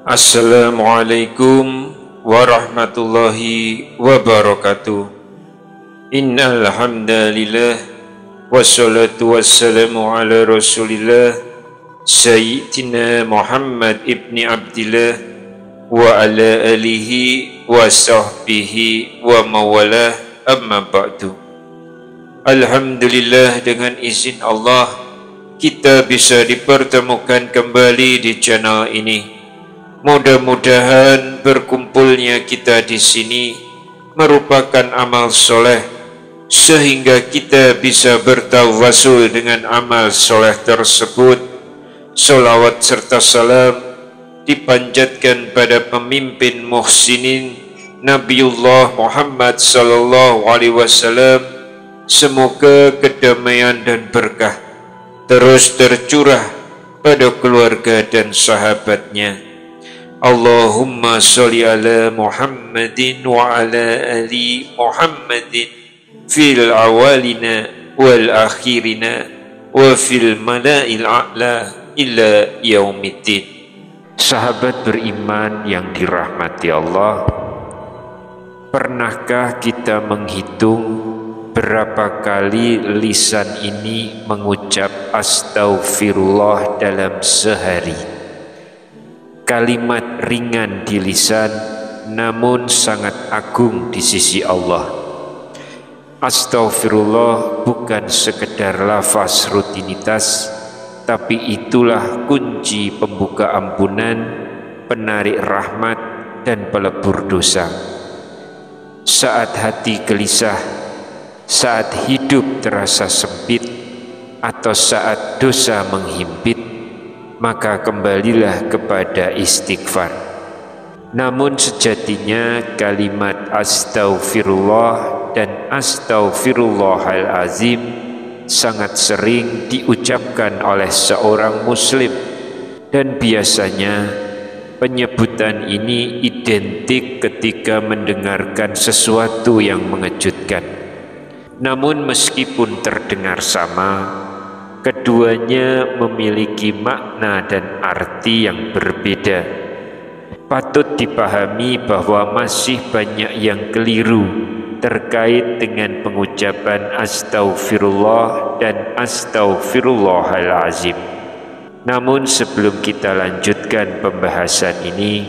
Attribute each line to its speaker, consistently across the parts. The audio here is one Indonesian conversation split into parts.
Speaker 1: Assalamualaikum warahmatullahi wabarakatuh. Innal hamdalillah wassalatu wassalamu ala Rasulillah Sayyidina Muhammad ibni Abdillah wa ala alihi wa sahbihi wa mawalah, amma ba'du. Alhamdulillah, dengan izin Allah kita bisa dipertemukan kembali di channel ini. Mudah-mudahan berkumpulnya kita di sini merupakan amal soleh, sehingga kita bisa bertawassul dengan amal soleh tersebut. Salawat serta salam dipanjatkan pada pemimpin muhsinin Nabiullah Muhammad sallallahu alaihi wasallam. Semoga kedamaian dan berkah terus tercurah pada keluarga dan sahabatnya. Allahumma sholli ala Muhammadin wa ala ali Muhammadin fil awalina wal akhirina wa fil mala'il a'la ila yaumiddin. Sahabat beriman yang dirahmati Allah, pernahkah kita menghitung berapa kali lisan ini mengucap astaghfirullah dalam sehari? Kalimat ringan di lisan, namun sangat agung di sisi Allah. Astaghfirullah bukan sekedar lafaz rutinitas, tapi itulah kunci pembuka ampunan, penarik rahmat, dan pelebur dosa. Saat hati gelisah, saat hidup terasa sempit, atau saat dosa menghimpit, maka kembalilah kepada istighfar. Namun sejatinya kalimat astaghfirullah dan astaghfirullahalazim sangat sering diucapkan oleh seorang muslim, dan biasanya penyebutan ini identik ketika mendengarkan sesuatu yang mengejutkan. Namun meskipun terdengar sama, keduanya memiliki makna dan arti yang berbeda. Patut dipahami bahwa masih banyak yang keliru terkait dengan pengucapan astaghfirullah dan astaghfirullahalazim. Namun sebelum kita lanjutkan pembahasan ini,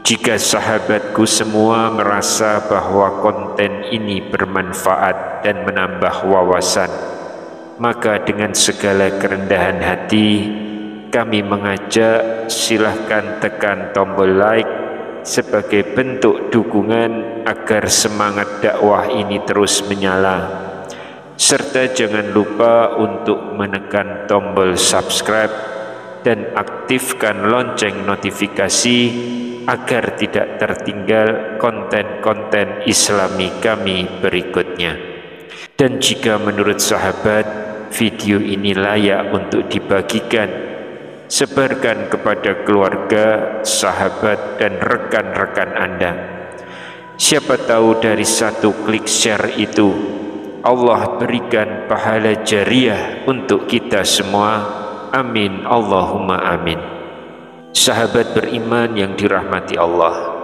Speaker 1: jika sahabatku semua merasa bahwa konten ini bermanfaat dan menambah wawasan, maka dengan segala kerendahan hati kami mengajak silahkan tekan tombol like sebagai bentuk dukungan agar semangat dakwah ini terus menyala, serta jangan lupa untuk menekan tombol subscribe dan aktifkan lonceng notifikasi agar tidak tertinggal konten-konten Islami kami berikutnya. Dan jika menurut sahabat video ini layak untuk dibagikan, sebarkan kepada keluarga, sahabat, dan rekan-rekan Anda. Siapa tahu dari satu klik share itu Allah berikan pahala jariah untuk kita semua. Amin Allahumma amin. Sahabat beriman yang dirahmati Allah,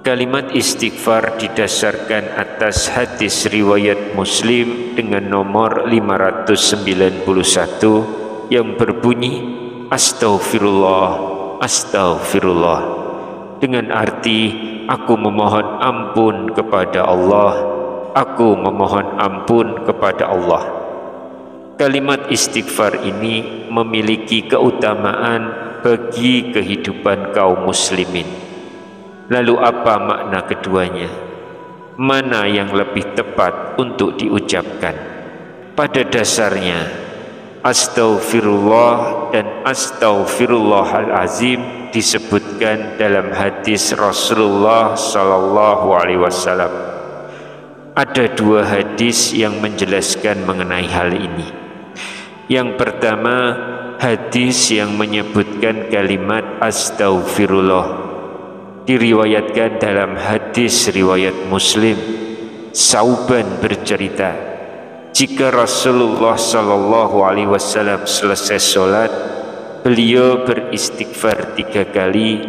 Speaker 1: kalimat istighfar didasarkan atas hadis riwayat Muslim dengan nomor 591 yang berbunyi astaghfirullah, astaghfirullah, dengan arti aku memohon ampun kepada Allah, aku memohon ampun kepada Allah. Kalimat istighfar ini memiliki keutamaan bagi kehidupan kaum muslimin. Lalu apa makna keduanya? Mana yang lebih tepat untuk diucapkan? Pada dasarnya, astaghfirullah dan astaghfirullahalazim disebutkan dalam hadis Rasulullah sallallahu alaihi wasallam. Ada dua hadis yang menjelaskan mengenai hal ini. Yang pertama, hadis yang menyebutkan kalimat astaghfirullah diriwayatkan dalam hadis riwayat Muslim. Sauban bercerita, jika Rasulullah sallallahu alaihi wasallam selesai sholat, beliau beristighfar 3 kali,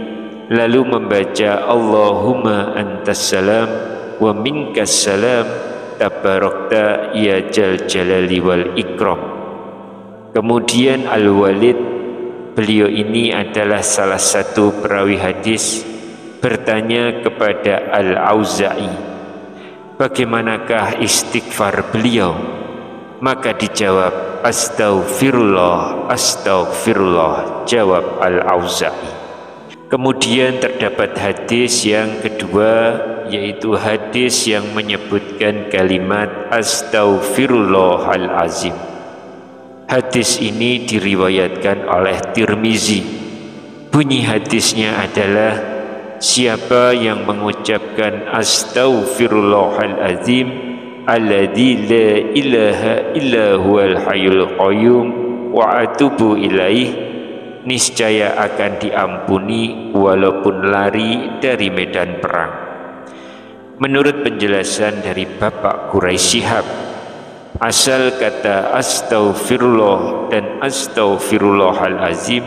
Speaker 1: lalu membaca Allahumma antas salam wa minkas salam tabarakta ya jal jalali wal ikram. Kemudian Al-Walid, beliau ini adalah salah satu perawi hadis, bertanya kepada Al-Auza'i, bagaimanakah istighfar beliau? Maka dijawab, astaghfirullah, astaghfirullah, jawab Al-Auza'i. Kemudian terdapat hadis yang kedua, yaitu hadis yang menyebutkan kalimat astaghfirullahal azim. Hadis ini diriwayatkan oleh Tirmizi. Bunyi hadisnya adalah, siapa yang mengucapkan astaghfirullahal azim alladzi la ilaha illa huwal hayyul qayyum wa atubu ilaih, niscaya akan diampuni walaupun lari dari medan perang. Menurut penjelasan dari Bapak Quraisy Shihab, asal kata astaghfirullah dan astaghfirullahal azim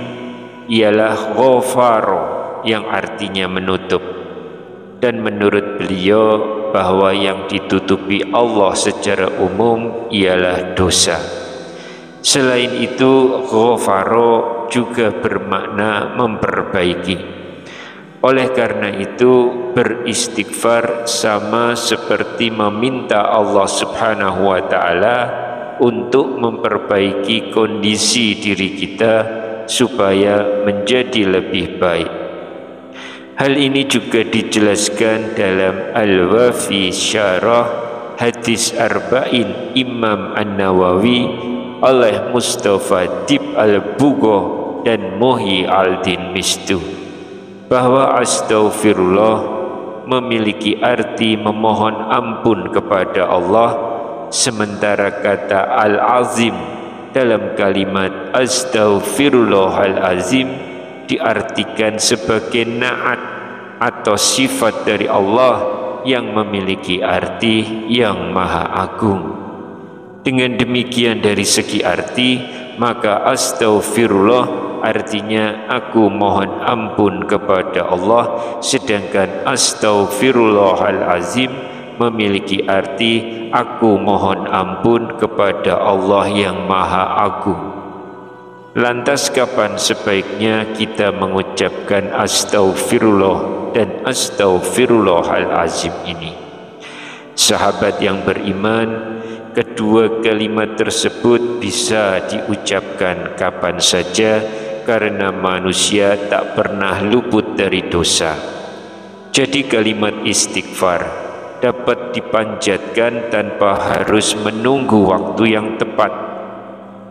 Speaker 1: ialah ghafaro, yang artinya menutup. Dan menurut beliau bahwa yang ditutupi Allah secara umum ialah dosa. Selain itu, ghafaro juga bermakna memperbaiki. Oleh karena itu, beristighfar sama seperti meminta Allah Subhanahu wa Ta'ala untuk memperbaiki kondisi diri kita supaya menjadi lebih baik. Hal ini juga dijelaskan dalam Al-Wafi Syarah Hadis Arba'in Imam An-Nawawi oleh Mustafa Dib Al-Bugho dan Muhyi Al-Din Mistu, bahwa astaghfirullah memiliki arti memohon ampun kepada Allah, sementara kata Al-Azim dalam kalimat astaghfirullahal azim diartikan sebagai naat atau sifat dari Allah yang memiliki arti yang maha agung. Dengan demikian dari segi arti, maka astaghfirullah artinya aku mohon ampun kepada Allah, sedangkan astaghfirullahal azim memiliki arti aku mohon ampun kepada Allah yang maha agung. Lantas kapan sebaiknya kita mengucapkan astaghfirullah dan astaghfirullahal azim ini? Sahabat yang beriman, kedua kalimat tersebut bisa diucapkan kapan saja karena manusia tak pernah luput dari dosa. Jadi kalimat istighfar dapat dipanjatkan tanpa harus menunggu waktu yang tepat.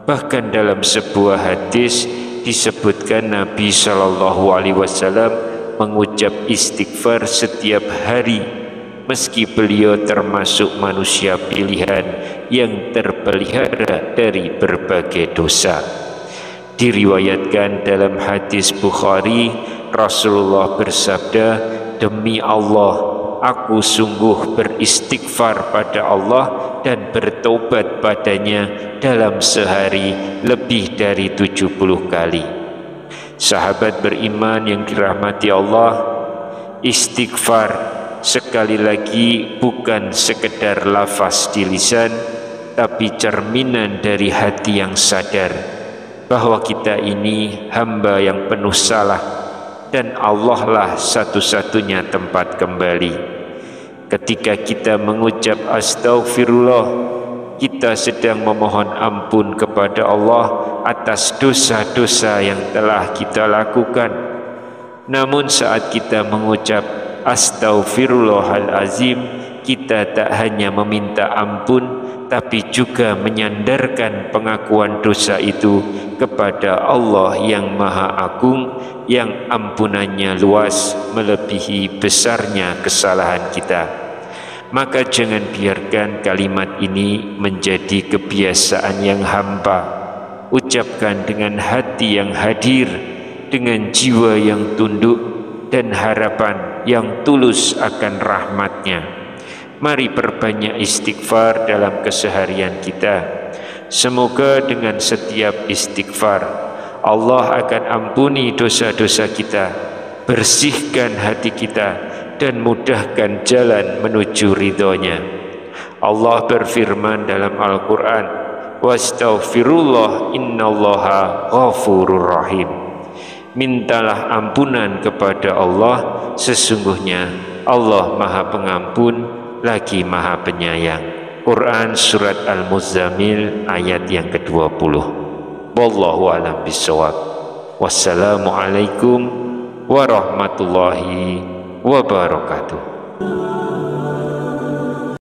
Speaker 1: Bahkan dalam sebuah hadis disebutkan Nabi SAW mengucap istighfar setiap hari, meski beliau termasuk manusia pilihan yang terpelihara dari berbagai dosa. Diriwayatkan dalam hadis Bukhari, Rasulullah bersabda, demi Allah, aku sungguh beristighfar pada Allah dan bertobat padanya dalam sehari lebih dari 70 kali. Sahabat beriman yang dirahmati Allah, istighfar sekali lagi bukan sekedar lafaz di lisan, tapi cerminan dari hati yang sadar bahwa kita ini hamba yang penuh salah dan Allah lah satu-satunya tempat kembali. Ketika kita mengucap astaghfirullah, kita sedang memohon ampun kepada Allah atas dosa-dosa yang telah kita lakukan. Namun saat kita mengucap astaghfirullahal azim, kita tak hanya meminta ampun, tapi juga menyandarkan pengakuan dosa itu kepada Allah yang maha agung, yang ampunannya luas melebihi besarnya kesalahan kita. Maka jangan biarkan kalimat ini menjadi kebiasaan yang hampa. Ucapkan dengan hati yang hadir, dengan jiwa yang tunduk dan harapan yang tulus akan rahmat-Nya. Mari perbanyak istighfar dalam keseharian kita. Semoga dengan setiap istighfar Allah akan ampuni dosa-dosa kita bersihkan hati kita dan mudahkan jalan menuju ridhonya. Allah berfirman dalam Al-Quran, wastaghfirullah innallaha ghafurur rahim. Mintalah ampunan kepada Allah, sesungguhnya Allah Maha Pengampun lagi Maha Penyayang. Quran Surat Al-Muzammil ayat yang ke-20. Wallahu a'lam bishawab. Wassalamualaikum warahmatullahi wabarakatuh.